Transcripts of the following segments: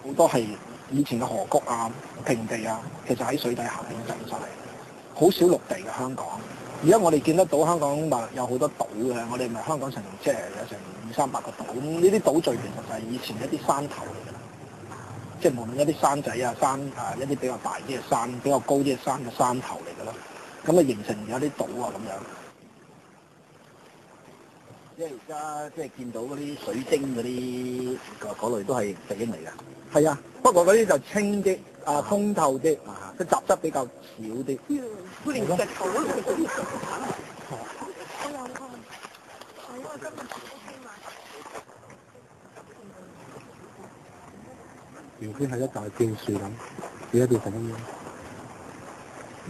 好多係以前嘅河谷啊、平地啊，其實喺水底下邊浸晒，好少陸地嘅香港。而家我哋見得到香港話有好多島嘅，我哋咪香港成即係有成200-300個島。咁呢啲島嶼其實就係以前一啲山頭嚟嘅，即係無論一啲山仔啊、一啲比較大啲嘅山、比較高啲嘅山嘅山頭嚟嘅啦。咁啊形成有啲島啊咁樣。即係而家即係見到嗰啲水晶嗰啲嗰類都係石英嚟㗎。係啊，不過嗰啲就清啲通透啲，即係雜質比較少啲。佢連石頭都係嗰啲石頭。我有看，係因為今日都傾埋。原先係一大片樹林，而家變成咁樣。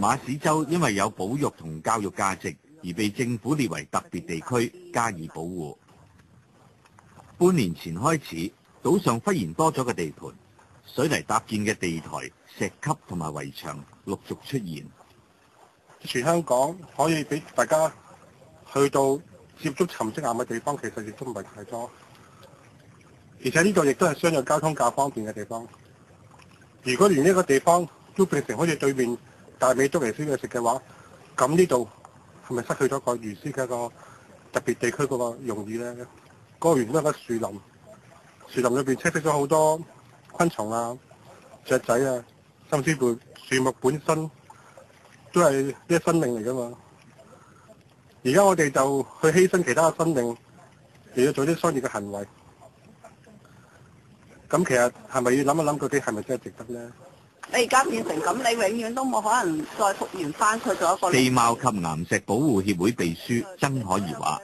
馬屎洲因為有保育同教育價值，而被政府列為特別地區加以保護。半年前開始，島上忽然多咗個地盤，水泥搭建嘅地台、石級同埋圍牆陸續出現。全香港可以俾大家去到接觸沉積岩嘅地方，其實亦都唔係太多。而且呢度亦都係相對交通較方便嘅地方。如果連呢個地方都變成好似對面大美督尼燒嘢食嘅話，咁呢度係咪失去咗個原先嘅一個特別地區嗰個用意咧？嗰個原本係個樹林，樹林裏邊棲息咗好多昆蟲啊、雀仔啊，甚至乎樹木本身都係啲生命嚟噶嘛。而家我哋就去犧牲其他嘅生命嚟到做啲商業嘅行為，咁其實係咪要諗一諗究竟係咪真係值得咧？你而家變成咁，你永遠都冇可能再復原翻佢做一個。地貌及岩石保護協會秘書曾可怡話，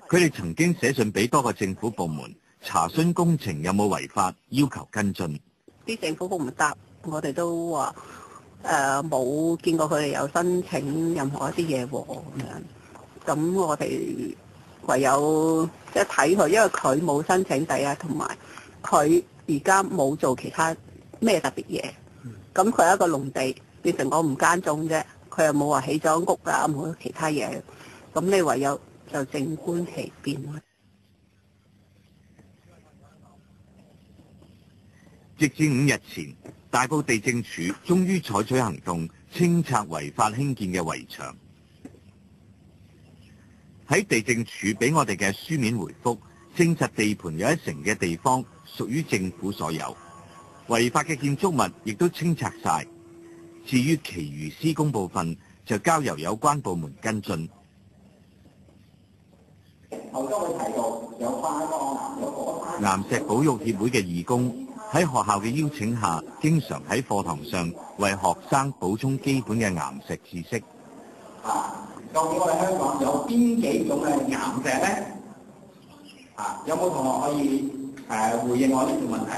佢哋曾經寫信俾多個政府部門查詢工程有冇違法，要求跟進。啲政府部門答我哋都話冇見過佢哋有申請任何一啲嘢喎咁樣。咁我哋唯有即係睇佢，因為佢冇申請第一，同埋佢而家冇做其他咩特別嘢。咁佢係一個農地，變成我唔耕種啫，佢又冇話起咗屋啊，冇其他嘢。咁你唯有就靜觀其變咯。直至5日前，大埔地政署終於採取行動，清拆違法興建嘅圍牆。喺地政署俾我哋嘅書面回覆，證實地盤有一成嘅地方屬於政府所有。違法嘅建築物亦都清拆晒，至於其餘施工部分就交由有關部門跟進。岩石保育協會嘅義工喺學校嘅邀請下，經常喺課堂上為學生補充基本嘅岩石知識。究竟我哋香港有邊幾種嘅岩石咧？有冇同學可以回應我呢條問題？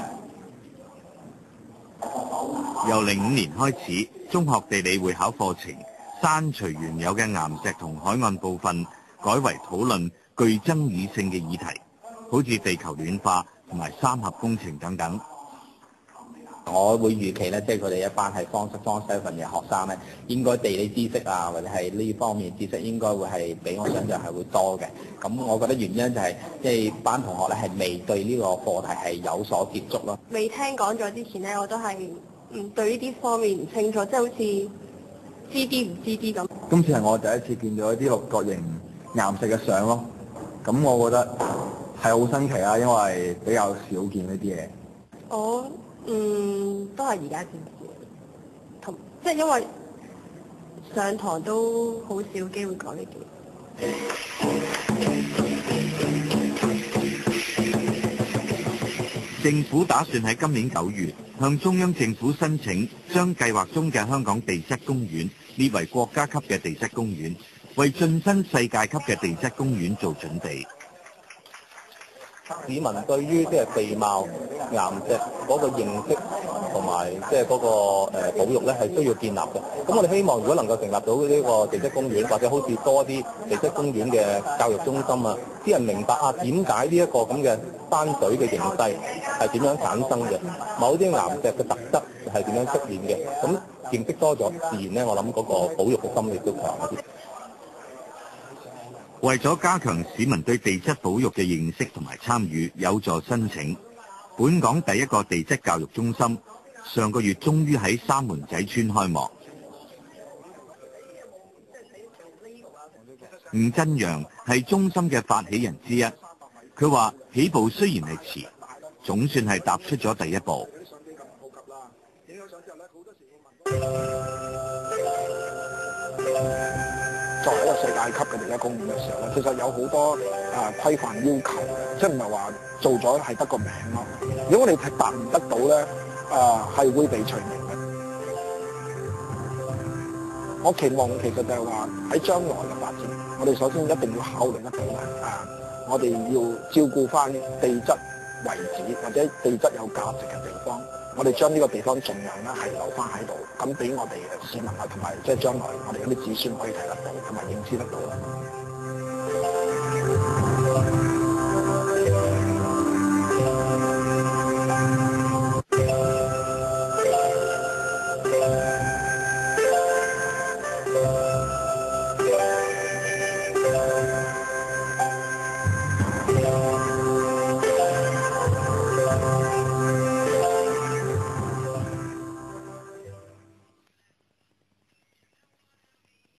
由05年開始，中學地理會考課程刪除原有嘅岩石同海岸部分，改為討論具爭議性嘅議題，好似地球暖化同埋三峽工程等等。我會預期咧，即係佢哋一班係方7嘅學生咧，應該地理知識啊，或者係呢方面知識應該會係比我想象係會多嘅。咁我覺得原因就係即係班同學咧係未對呢個課題係有所接觸咯。未聽講咗之前咧，我都係對呢啲方面唔清楚，即係好似知啲唔知啲咁。今次係我第一次見到一啲六角形岩石嘅相咯，咁我覺得係好新奇啊，因為比較少見呢啲嘢。我都係而家先知，同即係因為上堂都好少機會講呢啲。政府打算喺今年9月向中央政府申請，將計劃中嘅香港地質公園列為國家級嘅地質公園，為晉身世界級嘅地質公園做準備。市民對於即係地貌、岩石嗰個認識同埋即係嗰個保育咧係需要建立嘅。咁我哋希望如果能夠成立到呢個地質公園，或者好似多啲地質公園嘅教育中心啊，啲人明白點解呢一個咁嘅山水嘅形勢係點樣產生嘅，某啲岩石嘅特質係點樣出現嘅。咁認識多咗，自然咧我諗嗰個保育嘅心力都強一啲。為咗加強市民對地質保育嘅認識同埋參與，有助申請，本港第一個地質教育中心上個月終於喺三門仔村開幕。吳振陽係中心嘅發起人之一，佢話起步雖然係遲，總算係踏出咗第一步。作為一個世界級嘅地質公園嘅時候咧，其實有好多規範要求，即係唔係話做咗係得個名咯。如果我哋達唔得到咧，係會被除名嘅。我期望其實就係話喺將來嘅發展，我哋首先一定要考慮得到我哋要照顧翻地質遺址或者地質有價值嘅地方，我哋將呢個地方盡量咧係留翻喺度，咁俾我哋嘅市民同埋即係將來我哋嗰啲子孫可以睇得到同埋認知得到。